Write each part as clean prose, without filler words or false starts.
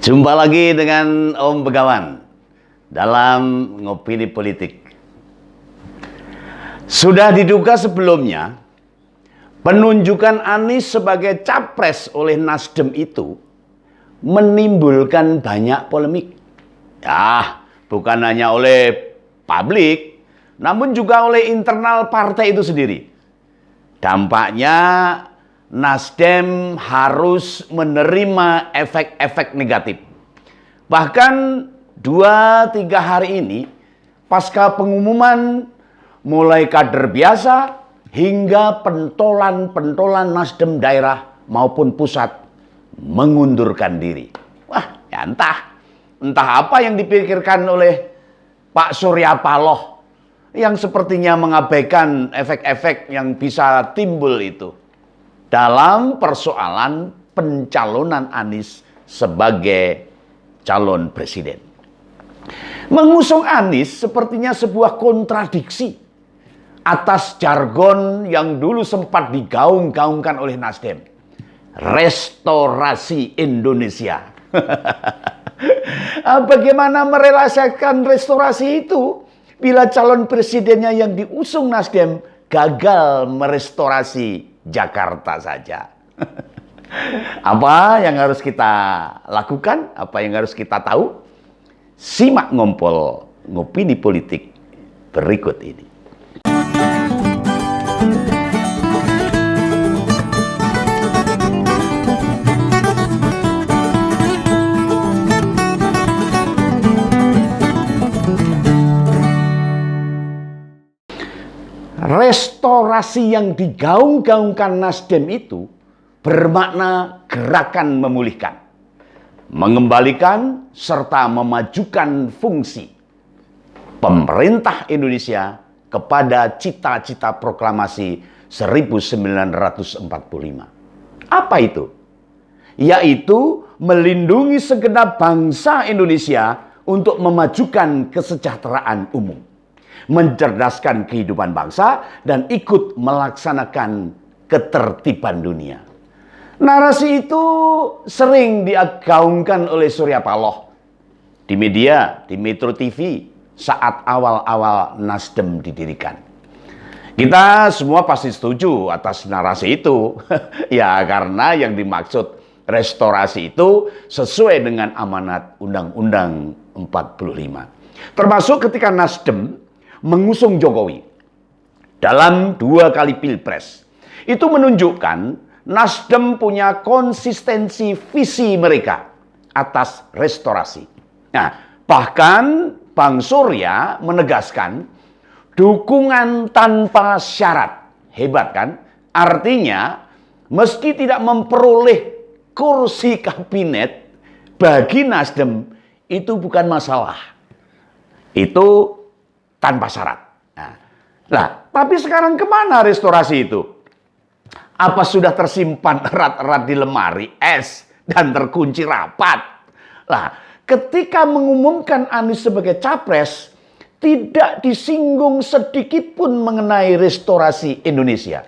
Jumpa lagi dengan Om Begawan dalam Ngopini Politik. Sudah diduga sebelumnya, penunjukan Anies sebagai capres oleh Nasdem itu menimbulkan banyak polemik. Ya, bukan hanya oleh publik, namun juga oleh internal partai itu sendiri. Dampaknya Nasdem harus menerima efek-efek negatif. Bahkan 2-3 hari ini, pasca pengumuman mulai kader biasa hingga pentolan-pentolan Nasdem daerah maupun pusat mengundurkan diri. Wah, ya entah apa yang dipikirkan oleh Pak Surya Paloh yang sepertinya mengabaikan efek-efek yang bisa timbul itu dalam persoalan pencalonan Anies sebagai calon presiden. Mengusung Anies sepertinya sebuah kontradiksi atas jargon yang dulu sempat digaung-gaungkan oleh Nasdem. Restorasi Indonesia. Bagaimana merealisasikan restorasi itu bila calon presidennya yang diusung Nasdem gagal merestorasi Jakarta saja? Apa yang harus kita lakukan? Apa yang harus kita tahu? Simak Ngompol Ngopini Politik berikut ini. Restorasi yang digaung-gaungkan Nasdem itu bermakna gerakan memulihkan, mengembalikan serta memajukan fungsi pemerintah Indonesia kepada cita-cita proklamasi 1945. Apa itu? Yaitu melindungi segenap bangsa Indonesia untuk memajukan kesejahteraan umum, mencerdaskan kehidupan bangsa, dan ikut melaksanakan ketertiban dunia. Narasi itu sering digaungkan oleh Surya Paloh di media, di Metro TV saat awal-awal Nasdem didirikan. Kita semua pasti setuju atas narasi itu. Ya, karena yang dimaksud restorasi itu sesuai dengan amanat Undang-Undang 45. Termasuk ketika Nasdem mengusung Jokowi dalam 2 kali pilpres. Itu menunjukkan Nasdem punya konsistensi visi mereka atas restorasi. Nah, bahkan Bang Surya menegaskan dukungan tanpa syarat. Hebat kan? Artinya meski tidak memperoleh kursi kabinet, bagi Nasdem itu bukan masalah. Itu tanpa syarat. Nah, tapi sekarang kemana restorasi itu? Apa sudah tersimpan erat-erat di lemari es dan terkunci rapat? Nah, ketika mengumumkan Anies sebagai capres, tidak disinggung sedikit pun mengenai restorasi Indonesia.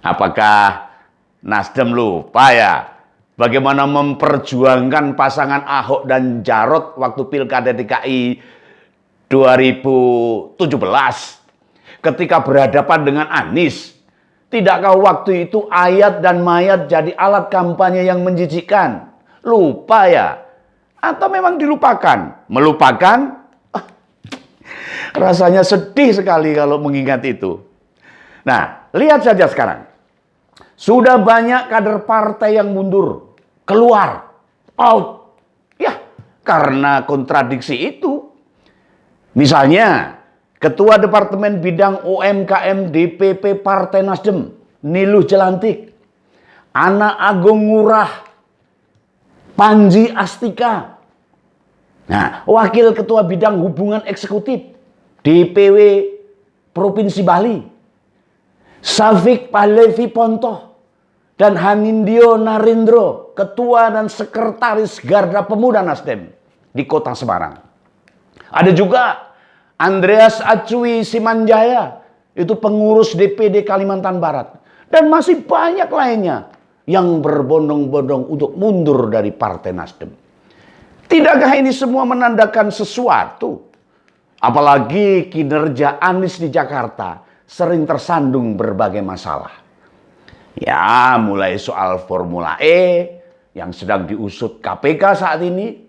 Apakah Nasdem lupa ya bagaimana memperjuangkan pasangan Ahok dan Jarot waktu Pilkada DKI 2017 ketika berhadapan dengan Anies? Tidakkah waktu itu ayat dan mayat jadi alat kampanye yang menjijikkan? Lupa ya? Atau memang dilupakan? Melupakan? Rasanya sedih sekali kalau mengingat itu. Nah, lihat saja sekarang. Sudah banyak kader partai yang mundur, keluar, out. Ya, karena kontradiksi itu. Misalnya, Ketua Departemen Bidang UMKM DPP Partai Nasdem, Niluh Jelantik. Anak Agung Ngurah, Panji Astika. Nah, Wakil Ketua Bidang Hubungan Eksekutif, DPW Provinsi Bali, Safik Pahlevi Pontoh, dan Hanindyo Narendro, Ketua dan Sekretaris Garda Pemuda Nasdem di Kota Semarang. Ada juga Andreas Acui Simanjaya, itu pengurus DPD Kalimantan Barat. Dan masih banyak lainnya yang berbondong-bondong untuk mundur dari Partai Nasdem. Tidakkah ini semua menandakan sesuatu? Apalagi kinerja Anies di Jakarta sering tersandung berbagai masalah. Ya, mulai soal Formula E yang sedang diusut KPK saat ini,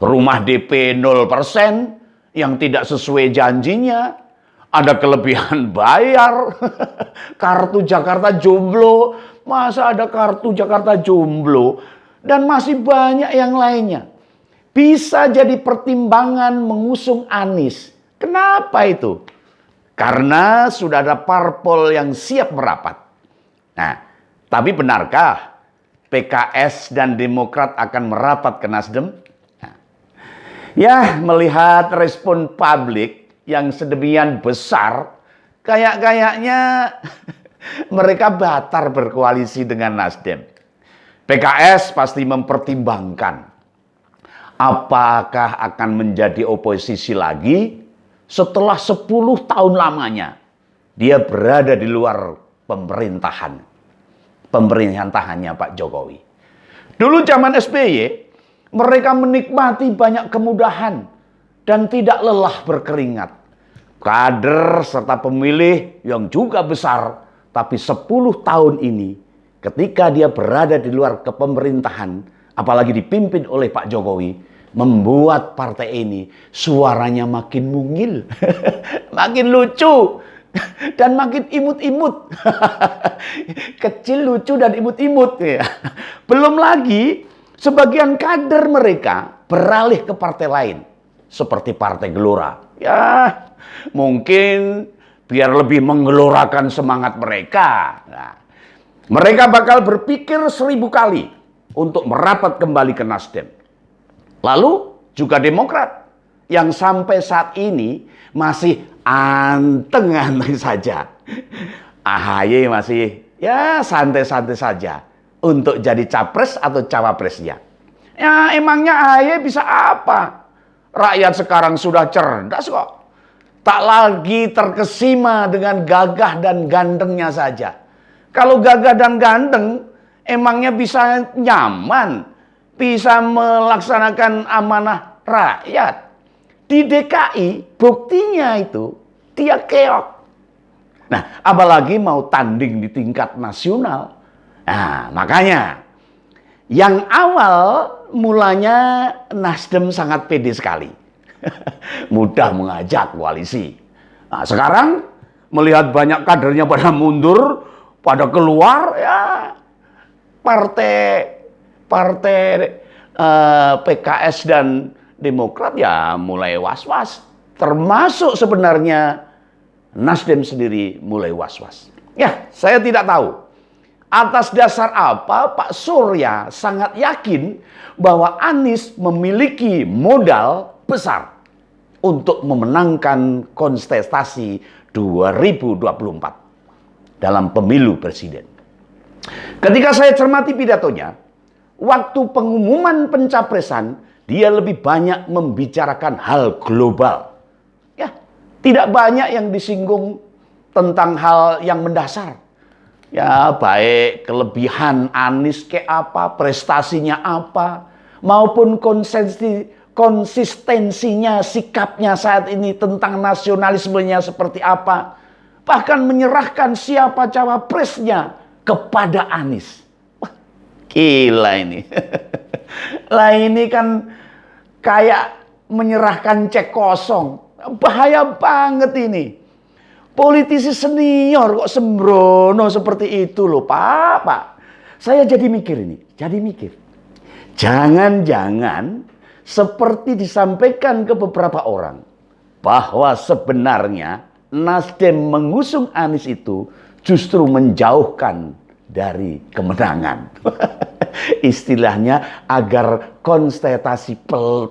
rumah DP 0% yang tidak sesuai janjinya, ada kelebihan bayar, kartu Jakarta jomblo, masa ada kartu Jakarta jomblo, dan masih banyak yang lainnya. Bisa jadi pertimbangan mengusung Anies. Kenapa itu? Karena sudah ada parpol yang siap merapat. Nah, tapi benarkah PKS dan Demokrat akan merapat ke Nasdem? Nah, ya, melihat respon publik yang sedemikian besar, kayaknya mereka batal berkoalisi dengan Nasdem. PKS pasti mempertimbangkan apakah akan menjadi oposisi lagi setelah 10 tahun lamanya dia berada di luar pemerintahannya Pak Jokowi. Dulu zaman SBY, mereka menikmati banyak kemudahan dan tidak lelah berkeringat. Kader serta pemilih yang juga besar, tapi 10 tahun ini ketika dia berada di luar kepemerintahan, apalagi dipimpin oleh Pak Jokowi, membuat partai ini suaranya makin mungil, makin lucu, dan makin imut-imut. Kecil, lucu, dan imut-imut. Belum lagi, sebagian kader mereka beralih ke partai lain, seperti Partai Gelora. Ya, mungkin biar lebih menggelorakan semangat mereka. Nah, mereka bakal berpikir 1000 kali untuk merapat kembali ke Nasdem. Lalu juga Demokrat yang sampai saat ini masih anteng-anteng saja. AHY masih ya santai-santai saja untuk jadi capres atau cawapresnya. Ya emangnya AHY bisa apa? Rakyat sekarang sudah cerdas kok. Tak lagi terkesima dengan gagah dan gantengnya saja. Kalau gagah dan ganteng, emangnya bisa nyaman, bisa melaksanakan amanah rakyat. Di DKI, buktinya itu dia keok. Nah, apalagi mau tanding di tingkat nasional. Nah, makanya yang awal mulanya Nasdem sangat pede sekali. Mudah mengajak koalisi. Nah, sekarang melihat banyak kadernya pada mundur, pada keluar, ya partai PKS dan Demokrat ya mulai was-was. Termasuk sebenarnya Nasdem sendiri mulai was-was. Ya, saya tidak tahu atas dasar apa Pak Surya sangat yakin bahwa Anies memiliki modal besar untuk memenangkan kontestasi 2024 dalam pemilu presiden. Ketika saya cermati pidatonya, waktu pengumuman pencapresan, dia lebih banyak membicarakan hal global. Ya, tidak banyak yang disinggung tentang hal yang mendasar. Ya, baik kelebihan Anies kayak apa, prestasinya apa, maupun konsistensinya, sikapnya saat ini tentang nasionalismenya seperti apa. Bahkan menyerahkan siapa cawapresnya kepada Anies. Wah, gila ini. Lah ini kan kayak menyerahkan cek kosong. Bahaya banget ini. Politisi senior kok sembrono seperti itu loh, Pak. Saya jadi mikir ini, Jangan-jangan seperti disampaikan ke beberapa orang bahwa sebenarnya Nasdem mengusung Anies itu justru menjauhkan dari kemenangan. Istilahnya agar kontestasi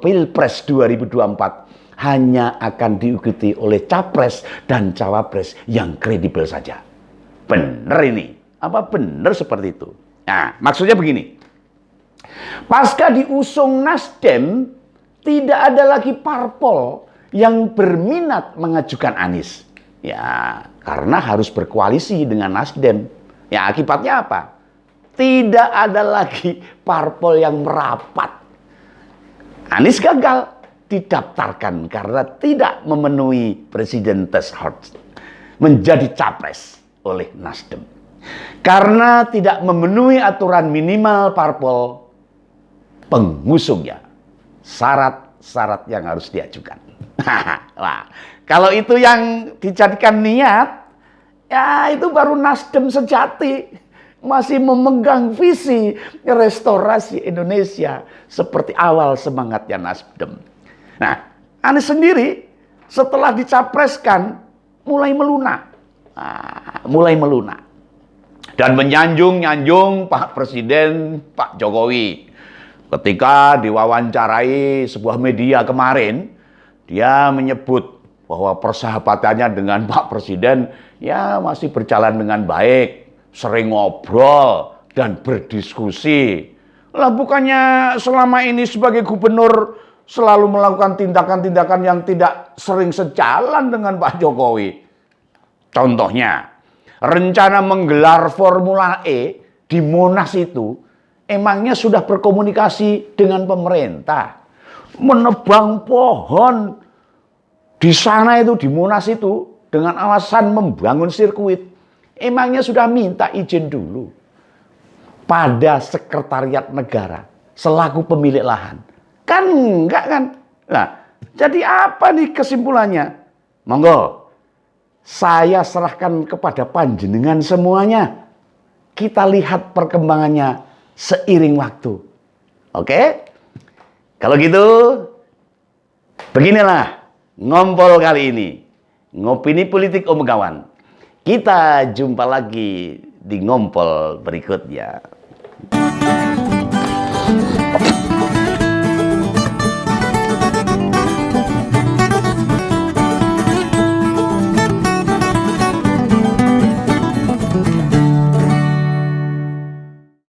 Pilpres 2024 hanya akan diikuti oleh capres dan cawapres yang kredibel saja. Benar ini? Apa benar seperti itu? Nah, maksudnya begini. Pasca diusung Nasdem, tidak ada lagi parpol yang berminat mengajukan Anies. Ya, karena harus berkoalisi dengan Nasdem. Ya, akibatnya apa? Tidak ada lagi parpol yang merapat. Anies gagal didaftarkan karena tidak memenuhi presiden threshold menjadi capres oleh Nasdem. Karena tidak memenuhi aturan minimal parpol pengusungnya, syarat-syarat yang harus diajukan. Nah, kalau itu yang dijadikan niat, ya itu baru Nasdem sejati. Masih memegang visi restorasi Indonesia seperti awal semangatnya Nasdem. Nah, Anies sendiri setelah dicapreskan mulai melunak. Mulai melunak. Dan menyanjung-nyanjung Pak Presiden, Pak Jokowi. Ketika diwawancarai sebuah media kemarin, dia menyebut bahwa persahabatannya dengan Pak Presiden ya masih berjalan dengan baik. Sering ngobrol dan berdiskusi. Lah bukannya selama ini sebagai gubernur selalu melakukan tindakan-tindakan yang tidak sering sejalan dengan Pak Jokowi. Contohnya, rencana menggelar Formula E di Monas itu emangnya sudah berkomunikasi dengan pemerintah. Menebang pohon di sana itu, di Monas itu, dengan alasan membangun sirkuit. Emangnya sudah minta izin dulu pada sekretariat negara selaku pemilik lahan? Kan enggak kan? Nah, jadi apa nih kesimpulannya? Monggo, saya serahkan kepada panjenengan semuanya. Kita lihat perkembangannya seiring waktu. Oke? Kalau gitu, beginilah ngompol kali ini. Ngopini politik Om Kawan. Kita jumpa lagi di ngompol berikutnya.